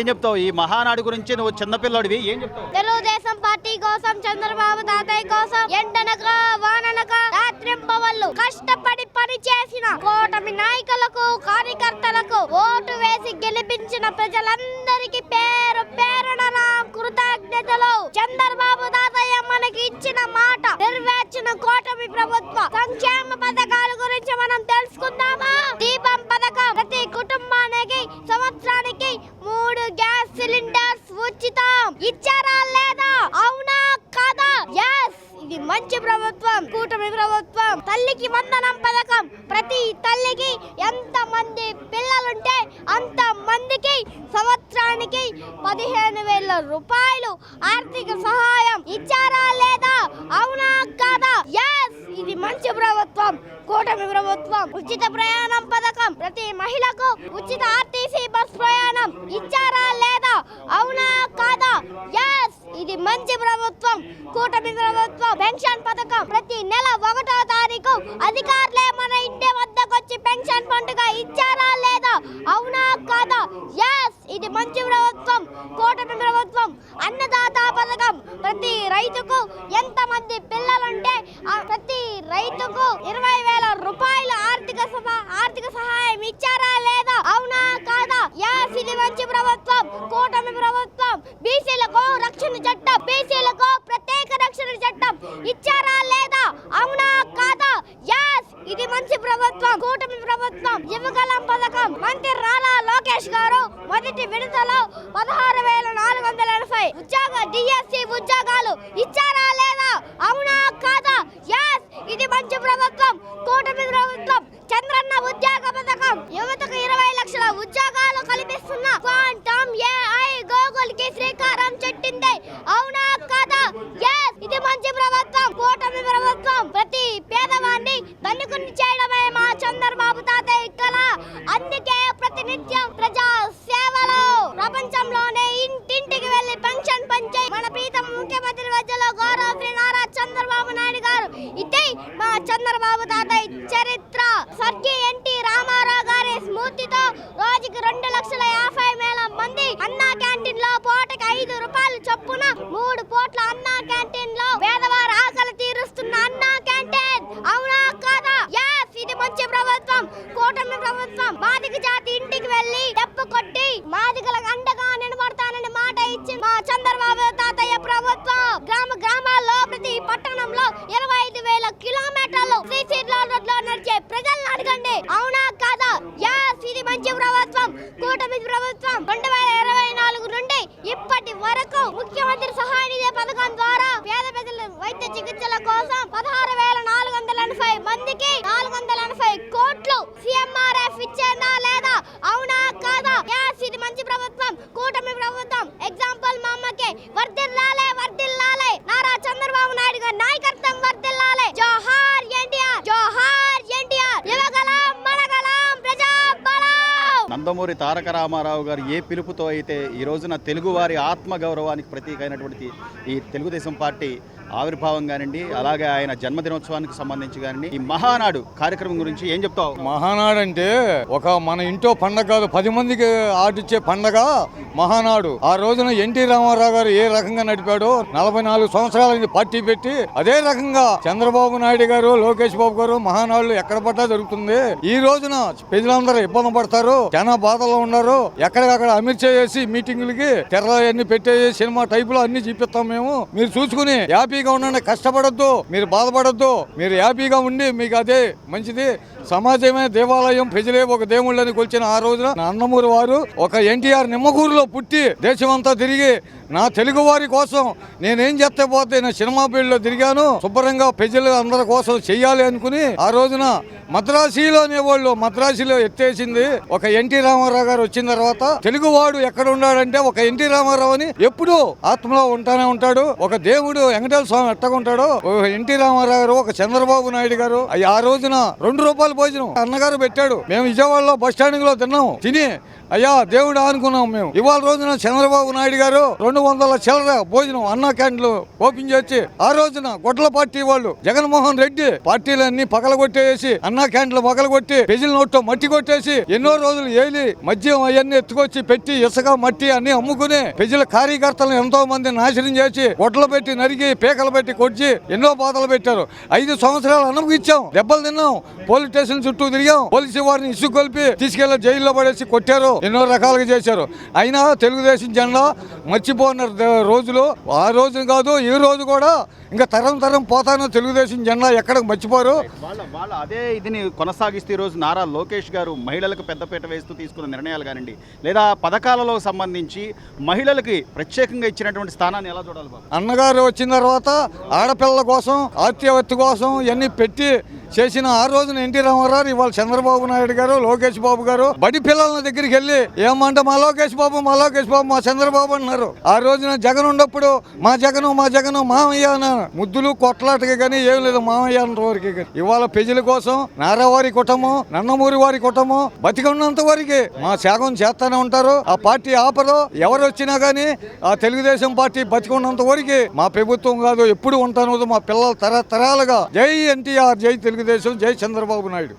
ఏం చెప్తావు? ఈ మహానాడు గురించి నువ్వు చిన్నపిల్లడివి, ఏం చెప్తావు? తెలుగుదేశం పార్టీ కోసం, చంద్రబాబు తాతయ్య కోసం ఎండనక వాననక రాత్రింబవళ్ళు కష్టపడి పని చేసిన కూటమి నాయకులకు, కార్యకర్తలకు ఓటు వేసి గెలిపించిన ప్రజలందరికీ పేరు పేరున నా కృతజ్ఞతలు. చంద్రబాబు తాతయ్య మనకి ఇచ్చిన మాట నెరవేర్చిన కూటమి ప్రభుత్వ సంక్షేమ పథకాల గురించి మనం తెలుసుకుందామా? దీపం పథకం ప్రతి కుటుంబానికి సంవత్సరానికి 3 గ్యాస్ సిలిండర్స్ ఉచితం ఇచ్చారా లేదా? అవునా కాదా? yes, ఇది మంచి ప్రభుత్వం, కూటమి ప్రభుత్వం. తల్లికి వందనం పథకం ప్రతి తల్లికి ఎంత మంది పిల్లలుంటే అంత మందికి సంవత్సరానికి 15,000 రూపాయలు ఆర్థిక సహాయం ఇచ్చారా లేదా? అవునా కాదా? yes, ఇది మంచి ప్రభుత్వం, కూటమి ప్రభుత్వం. ఉచిత ప్రయాణం పథకం ప్రతి మహిళకు ఉచిత ఆర్టీసీ బస్ ప్రయాణం ఇచ్చారా లేదా? అవునా కాదా? yes, ఇది మంచి ప్రభుత్వం, కూటమి ప్రభుత్వం. పెన్షన్ పథకం ప్రతి నెల 1వ తారీఖు అధికారులే మన ఇంటి వద్దకు వచ్చి పెన్షన్ పండుగ ఇచ్చారా లేదా? అవునా కాదా? yes, ఇది మంచి ప్రభుత్వం, కూటమి ప్రభుత్వం. అన్నదాత పథకం ప్రతి రైతుకు ఎంత మంది పిల్లలుంటే ప్రతి రైతుకు 20,000 రూపాయల ఆర్థిక సహాయం ఇచ్చారా లేదా? అవునా కాదా? yes, ఇది మంచి ప్రభుత్వం, కూటమి ప్రభుత్వం. బీసీలకు రక్షణ చట్టం, బీసీలకు ప్రత్యేక రక్షణ చట్టం ఇచ్చారా లేదా? అవునా కాదా? yes, ఇది మంచి ప్రభుత్వం, కూటమి ప్రభుత్వం. యువగలం పథకం మంత్రి రాలా లోకేష్ గారు మొదటి విడతలో 16,480 డిఎస్సి ఉద్యోగాలు ఇచ్చారా లేదా? అవునా కాదా? yes, ఇది మంచి ప్రభుత్వం, కూటమి ప్రభుత్వం. చంద్రన్న ఉద్యోగ పథకం యువతకు 20 లక్షల ఉద్యోగాలు కల్పిస్తున్న క్వాంటమ్ ఏఐ గూగుల్ కి శ్రీకారం చుట్టింది. అవునా కాదా? yes, ఇది మంచి ప్రభుత్వం, కూటమి ప్రభుత్వం. ప్రతి పేదవాడిని ధనికుని చేయడమే మా చంద్రబాబు తాతయ్య కల. అందుకే ప్రతినిత్యం ప్రజా సేవలో ప్రపంచంలోనే ఇంటింటికి వెళ్లి పెన్షన్ పంచే మన ప్రీతం ముఖ్యమంత్రి మధ్యలో గౌరవ శ్రీ నారా చంద్రబాబు నాయుడు గారు. ఇదే మా చంద్రబాబు తాతయ్య చరిత్ర. స్వర్గీయ ఎన్టీ రామారావు గారి స్ఫూర్తితో రోజుకి 2,50,000 మంది అన్నా క్యాంటీన్ లో పూటకి 5 రూపాయలు చొప్పున 3 పూట్ల అన్నా క్యాంటీన్ లో పేదవారి ఆకలి తీరుస్తున్న అన్నా క్యాంటీన్. అవునా కాదా? yes, ఇది మంచి ప్రభుత్వం, కూటమి ప్రభుత్వం. మాదిగ జాతి ఇంటికి వెళ్లి డప్పు కొట్టి మాదిగలకు అండగా నిలబడతానని మాట ఇచ్చి మా చంద్రబాబు తాతయ్య ప్రభుత్వం. గ్రామాల్లో ప్రతి పట్టణంలో 25,000 కిలోమీటర్లు సీసీ రోడ్లో నడిచే ప్రజలను అడగండి. అవునా కాదా? yes, ఇది మంచి ప్రభుత్వం, కూటమి ప్రభుత్వం. 2024 నుండి ఇప్పటి వరకు ముఖ్యమంత్రి సహాయ నిధి పథకం ద్వారా పేద ప్రజల వైద్య చికిత్సల కోసం 16,480 మందికి 480 కోట్లు CMRF ఇచ్చేనా లేదా? అవునా కాదా? yes, ఇది మంచి ప్రభుత్వం, కూటమి ప్రభుత్వం. ఎగ్జాంపుల్ మా అమ్మకి వర్ధిల్లాలే వర్ధిల్లాలే నారా చంద్రబాబు నాయుడు గారి నాయకత్వం వర్ధిల్లాలే. జోహార్ ఎన్టీఆర్, జోహార్ ఎన్టీఆర్. యువగలం మనగలం ప్రజాబలం. నందమూరి తారక రామారావు గారు ఏ పిలుపుతో అయితే ఈ రోజున తెలుగువారి ఆత్మగౌరవానికి ప్రతీక అయినటువంటి ఈ తెలుగుదేశం పార్టీ ఆవిర్భావం కానివ్వండి, అలాగే ఆయన జన్మదినోత్సవానికి సంబంధించి కానివ్వండి, ఈ మహానాడు కార్యక్రమం గురించి ఏం చెప్తావు? మహానాడు అంటే ఒక మన ఇంట్లో పండగ కాదు, 10 మందికి ఆటిచ్చే పండగ మహానాడు. ఆ రోజున ఎన్టీ రామారావు గారు ఏ రకంగా నడిపాడో 44 సంవత్సరాల పార్టీ పెట్టి అదే రకంగా చంద్రబాబు నాయుడు గారు, లోకేష్ బాబు గారు మహానాడులు ఎక్కడ పడ్డా జరుగుతుంది. ఈ రోజున ప్రజలందరూ ఇబ్బంది పడతారు, చాలా బాధలో ఉన్నారు. ఎక్కడికక్కడ అమిత్ షా చేసి మీటింగులకి తెరలన్నీ పెట్టేసి సినిమా టైపులో అన్ని చూపిస్తాం మేము. మీరు చూసుకుని హ్యాపీగా ఉండండి, కష్టపడద్దు, మీరు బాధపడద్దు, మీరు హ్యాపీగా ఉండి మీకు అదే మంచిది. సమాజమే దేవాలయం, ప్రజలే ఒక దేవుళ్ళని కొలిచిన ఆ రోజున నందమూరి వారు ఒక ఎన్టీఆర్ నిమ్మకూరులో పుట్టి దేశమంతా తిరిగి నా తెలుగు వారి కోసం నేనేం చేస్తే పోతే నా సినిమా ఫీల్డ్లో తిరిగాను, శుభ్రంగా ప్రజలు అందరి కోసం చెయ్యాలి అనుకుని ఆ రోజున మద్రాసీలో అనేవాళ్ళు మద్రాసీలో ఎత్తేసింది ఒక ఎన్టీ రామారావు గారు. వచ్చిన తర్వాత తెలుగువాడు ఎక్కడ ఉన్నాడంటే ఒక ఎన్టీ రామారావు అని ఎప్పుడు ఆత్మలో ఉంటానే ఉంటాడు. ఒక దేవుడు వెంకటేశ్వర స్వామి ఎట్టకుంటాడు, ఒక ఎన్టీ రామారావు గారు, ఒక చంద్రబాబు నాయుడు గారు. ఆ రోజున 2 రూపాయల భోజనం అన్నగారు పెట్టాడు. మేము విజయవాడలో బస్ స్టాండింగ్ లో తిన్నాము. తిని అయ్యా దేవుడు అనుకున్నాం మేము. ఇవాళ రోజున చంద్రబాబు నాయుడు గారు 200 చిల్లర భోజనం అన్నా క్యాంటీన్లు ఓపెన్ చేసి ఆ రోజున గొడ్ల పార్టీ వాళ్ళు జగన్మోహన్ రెడ్డి పార్టీలన్నీ పగలగొట్టేసి అన్నా క్యాంటీన్లు పగలగొట్టి ప్రజల నోట్లో మట్టి కొట్టేసి ఎన్నో రోజులు ఏలి మద్యం అవన్నీ ఎత్తుకొచ్చి పెట్టి ఇసుక మట్టి అన్ని అమ్ముకుని ప్రజల కార్యకర్తలను ఎంతో మంది నాశనం చేసి గొడ్లు పెట్టి నరిగి పీకలు పెట్టి కొట్టి ఎన్నో బాధలు పెట్టారు. 5 సంవత్సరాలు అనుభవించాం, దెబ్బలు తిన్నాం, పోలీస్ స్టేషన్ చుట్టూ తిరిగాం, పోలీసు వారిని ఇసుకు కొలిపి తీసుకెళ్లి జైల్లో పడేసి కొట్టారు, ఎన్నో రకాలుగా చేశారు. అయినా తెలుగుదేశం జెండా మర్చిపోయిన రోజులు ఆ రోజు కాదు, ఈ రోజు కూడా ఇంకా తరం పోతాను తెలుగుదేశం జెండా ఎక్కడ మర్చిపోరు. వాళ్ళ అదే ఇదిని కొనసాగిస్తూ ఈరోజు నారా లోకేష్ గారు మహిళలకు పెద్దపీట వేస్తూ తీసుకున్న నిర్ణయాలు కానివ్వండి, లేదా పథకాలలో సంబంధించి మహిళలకి ప్రత్యేకంగా ఇచ్చినటువంటి స్థానాన్ని ఎలా చూడాలి బాబు? అన్నగారు వచ్చిన తర్వాత ఆడపిల్లల కోసం ఆత్మహత్య కోసం ఇవన్నీ పెట్టి చేసిన ఆ రోజున ఎన్టీ రామారావు ఇవాళ చంద్రబాబు నాయుడు గారు లోకేష్ బాబు గారు బడి పిల్లల దగ్గరికి వెళ్ళి ఏమంటే మా లోకేష్ బాబు మా చంద్రబాబు అన్నారు. ఆ రోజున జగన్ ఉన్నప్పుడు మా జగను మామయ్య అన్నారు. ముద్దులు కొట్లాటకి కానీ ఏం లేదు మామయ్య అన్న వరకు. ఇవాళ ప్రజల కోసం నారావారి కుటుంబం నన్నమూరి వారి కుటుంబం బతికి ఉన్నంత వరకు మా త్యాగం చేస్తానే ఉంటారు. ఆ పార్టీ ఆపరు, ఎవరు వచ్చినా కానీ ఆ తెలుగుదేశం పార్టీ బతికి ఉన్నంత వరకు మా ప్రభుత్వం కాదు ఎప్పుడు ఉంటాను మా పిల్లలు తరతరాలుగా. జై ఎన్టీఆర్, జై తెలుగుదేశం, జై చంద్రబాబు నాయుడు.